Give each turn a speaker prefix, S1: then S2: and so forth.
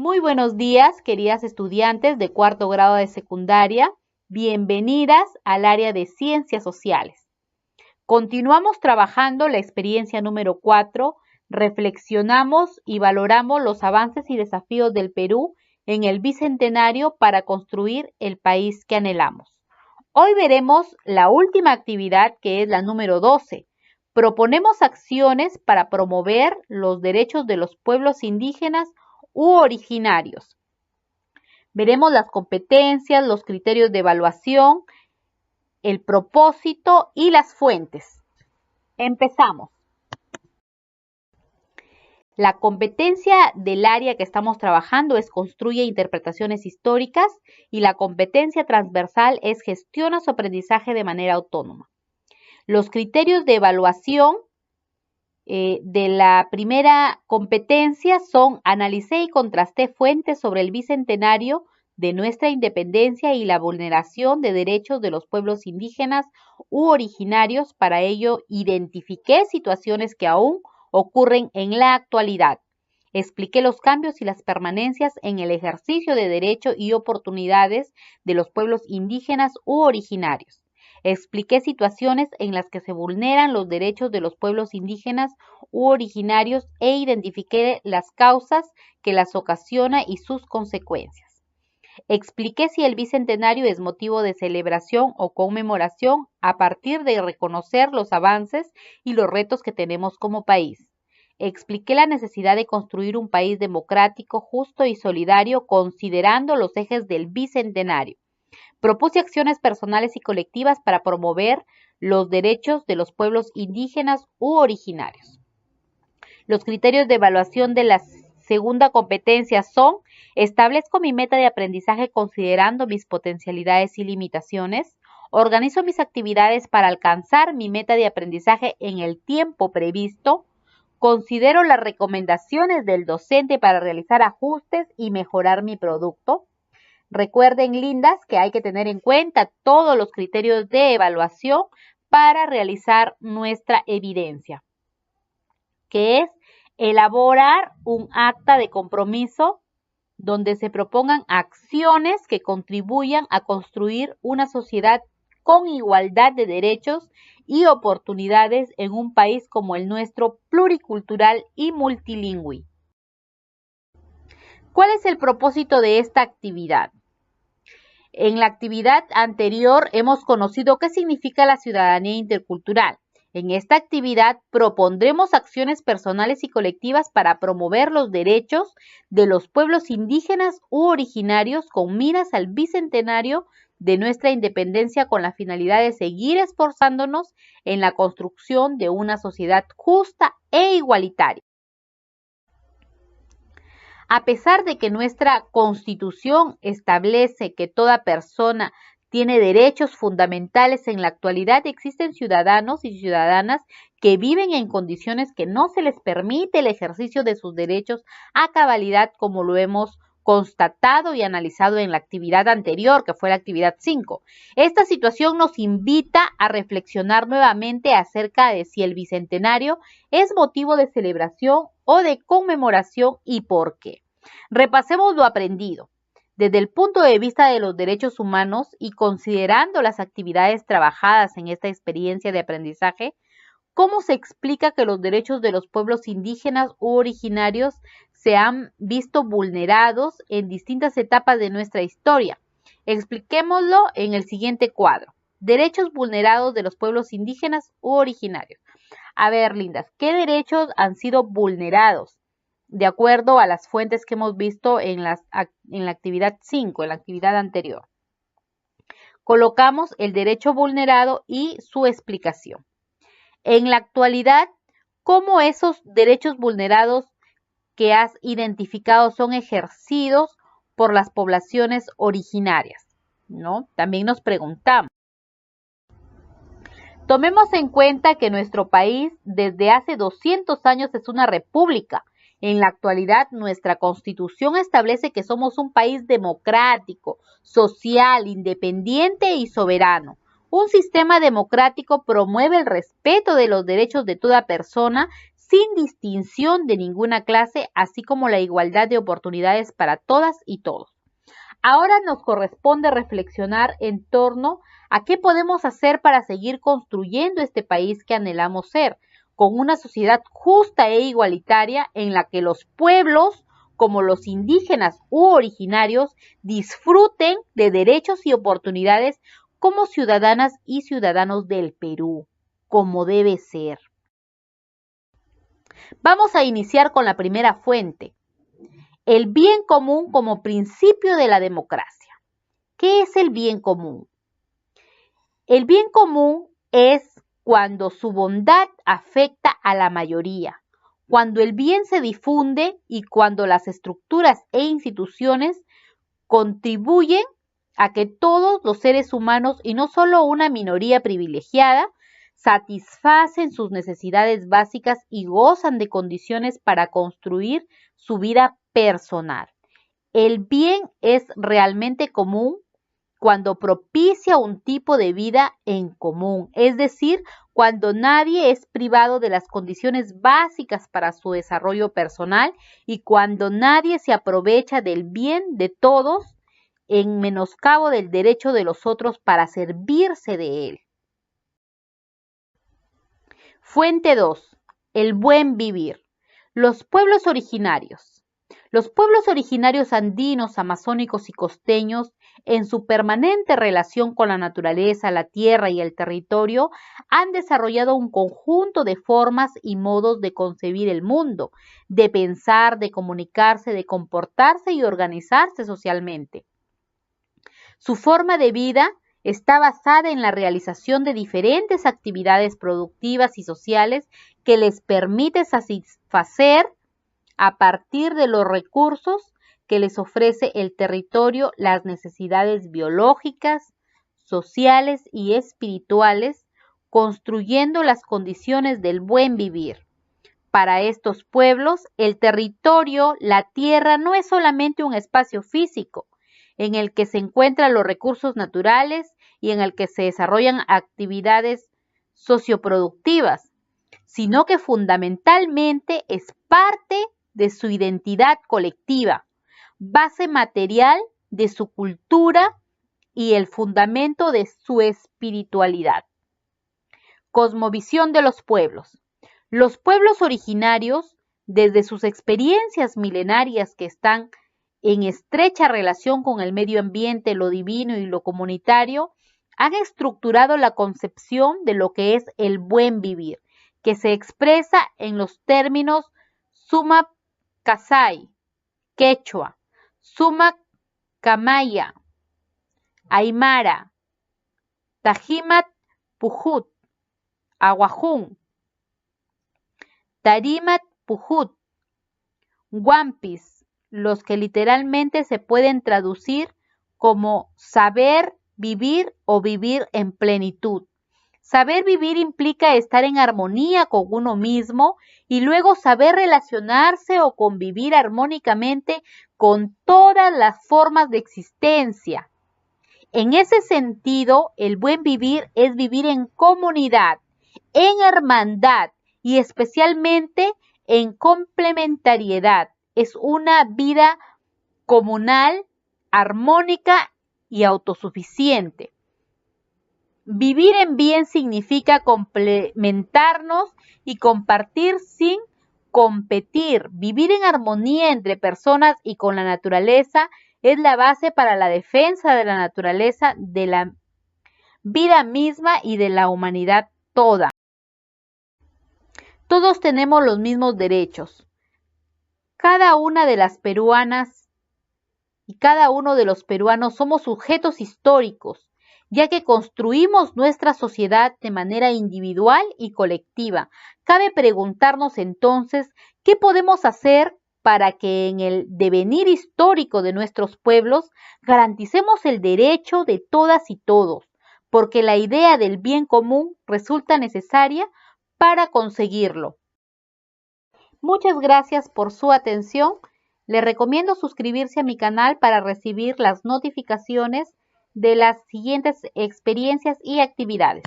S1: Muy buenos días, queridas estudiantes de cuarto grado de secundaria. Bienvenidas al área de Ciencias Sociales. Continuamos trabajando la experiencia número 4. Reflexionamos y valoramos los avances y desafíos del Perú en el bicentenario para construir el país que anhelamos. Hoy veremos la última actividad, que es la número 12. Proponemos acciones para promover los derechos de los pueblos indígenas u originarios. Veremos las competencias, los criterios de evaluación, el propósito y las fuentes. Empezamos. La competencia del área que estamos trabajando es construye interpretaciones históricas y la competencia transversal es gestiona su aprendizaje de manera autónoma. Los criterios de evaluación de la primera competencia son analicé y contrasté fuentes sobre el bicentenario de nuestra independencia y la vulneración de derechos de los pueblos indígenas u originarios. Para ello, identifiqué situaciones que aún ocurren en la actualidad. Expliqué los cambios y las permanencias en el ejercicio de derechos y oportunidades de los pueblos indígenas u originarios. Expliqué situaciones en las que se vulneran los derechos de los pueblos indígenas u originarios e identifiqué las causas que las ocasiona y sus consecuencias. Expliqué si el bicentenario es motivo de celebración o conmemoración a partir de reconocer los avances y los retos que tenemos como país. Expliqué la necesidad de construir un país democrático, justo y solidario considerando los ejes del bicentenario. Propuse acciones personales y colectivas para promover los derechos de los pueblos indígenas u originarios. Los criterios de evaluación de la segunda competencia son: establezco mi meta de aprendizaje considerando mis potencialidades y limitaciones, organizo mis actividades para alcanzar mi meta de aprendizaje en el tiempo previsto, considero las recomendaciones del docente para realizar ajustes y mejorar mi producto. Recuerden, lindas, que hay que tener en cuenta todos los criterios de evaluación para realizar nuestra evidencia, que es elaborar un acta de compromiso donde se propongan acciones que contribuyan a construir una sociedad con igualdad de derechos y oportunidades en un país como el nuestro, pluricultural y multilingüe. ¿Cuál es el propósito de esta actividad? En la actividad anterior hemos conocido qué significa la ciudadanía intercultural. En esta actividad propondremos acciones personales y colectivas para promover los derechos de los pueblos indígenas u originarios con miras al bicentenario de nuestra independencia, con la finalidad de seguir esforzándonos en la construcción de una sociedad justa e igualitaria. A pesar de que nuestra Constitución establece que toda persona tiene derechos fundamentales, en la actualidad existen ciudadanos y ciudadanas que viven en condiciones que no se les permite el ejercicio de sus derechos a cabalidad, como lo hemos constatado y analizado en la actividad anterior, que fue la actividad 5. Esta situación nos invita a reflexionar nuevamente acerca de si el bicentenario es motivo de celebración o de conmemoración y por qué. Repasemos lo aprendido. Desde el punto de vista de los derechos humanos y considerando las actividades trabajadas en esta experiencia de aprendizaje, ¿cómo se explica que los derechos de los pueblos indígenas u originarios se han visto vulnerados en distintas etapas de nuestra historia? Expliquémoslo en el siguiente cuadro. Derechos vulnerados de los pueblos indígenas u originarios. A ver, lindas, ¿qué derechos han sido vulnerados? De acuerdo a las fuentes que hemos visto en la actividad 5, en la actividad anterior. Colocamos el derecho vulnerado y su explicación. En la actualidad, ¿cómo esos derechos vulnerados que has identificado son ejercidos por las poblaciones originarias? ¿No? También nos preguntamos. Tomemos en cuenta que nuestro país desde hace 200 años es una república. En la actualidad, nuestra Constitución establece que somos un país democrático, social, independiente y soberano. Un sistema democrático promueve el respeto de los derechos de toda persona sin distinción de ninguna clase, así como la igualdad de oportunidades para todas y todos. Ahora nos corresponde reflexionar en torno a qué podemos hacer para seguir construyendo este país que anhelamos ser, con una sociedad justa e igualitaria en la que los pueblos, como los indígenas u originarios, disfruten de derechos y oportunidades como ciudadanas y ciudadanos del Perú, como debe ser. Vamos a iniciar con la primera fuente, el bien común como principio de la democracia. ¿Qué es el bien común? El bien común es cuando su bondad afecta a la mayoría, cuando el bien se difunde y cuando las estructuras e instituciones contribuyen a que todos los seres humanos, y no solo una minoría privilegiada, satisfacen sus necesidades básicas y gozan de condiciones para construir su vida personal. El bien es realmente común cuando propicia un tipo de vida en común, es decir, cuando nadie es privado de las condiciones básicas para su desarrollo personal y cuando nadie se aprovecha del bien de todos en menoscabo del derecho de los otros para servirse de él. Fuente 2. El buen vivir. Los pueblos originarios. Los pueblos originarios andinos, amazónicos y costeños, en su permanente relación con la naturaleza, la tierra y el territorio, han desarrollado un conjunto de formas y modos de concebir el mundo, de pensar, de comunicarse, de comportarse y organizarse socialmente. Su forma de vida está basada en la realización de diferentes actividades productivas y sociales que les permite satisfacer a partir de los recursos que les ofrece el territorio las necesidades biológicas, sociales y espirituales, construyendo las condiciones del buen vivir. Para estos pueblos, el territorio, la tierra, no es solamente un espacio físico en el que se encuentran los recursos naturales y en el que se desarrollan actividades socioproductivas, sino que fundamentalmente es parte de su identidad colectiva, base material de su cultura y el fundamento de su espiritualidad. Cosmovisión de los pueblos. Los pueblos originarios, desde sus experiencias milenarias que están en estrecha relación con el medio ambiente, lo divino y lo comunitario, han estructurado la concepción de lo que es el buen vivir, que se expresa en los términos Sumak Kasai, Quechua, Sumak Kamaya, Aymara, Tajimat Pujut, Aguajún, Tarimat Pujut, Wampis, los que literalmente se pueden traducir como saber vivir o vivir en plenitud. Saber vivir implica estar en armonía con uno mismo y luego saber relacionarse o convivir armónicamente con todas las formas de existencia. En ese sentido, el buen vivir es vivir en comunidad, en hermandad y especialmente en complementariedad. Es una vida comunal, armónica y autosuficiente. Vivir en bien significa complementarnos y compartir sin competir. Vivir en armonía entre personas y con la naturaleza es la base para la defensa de la naturaleza, de la vida misma y de la humanidad toda. Todos tenemos los mismos derechos. Cada una de las peruanas y cada uno de los peruanos somos sujetos históricos, ya que construimos nuestra sociedad de manera individual y colectiva. Cabe preguntarnos entonces, ¿qué podemos hacer para que en el devenir histórico de nuestros pueblos garanticemos el derecho de todas y todos? Porque la idea del bien común resulta necesaria para conseguirlo. Muchas gracias por su atención. Le recomiendo suscribirse a mi canal para recibir las notificaciones de las siguientes experiencias y actividades.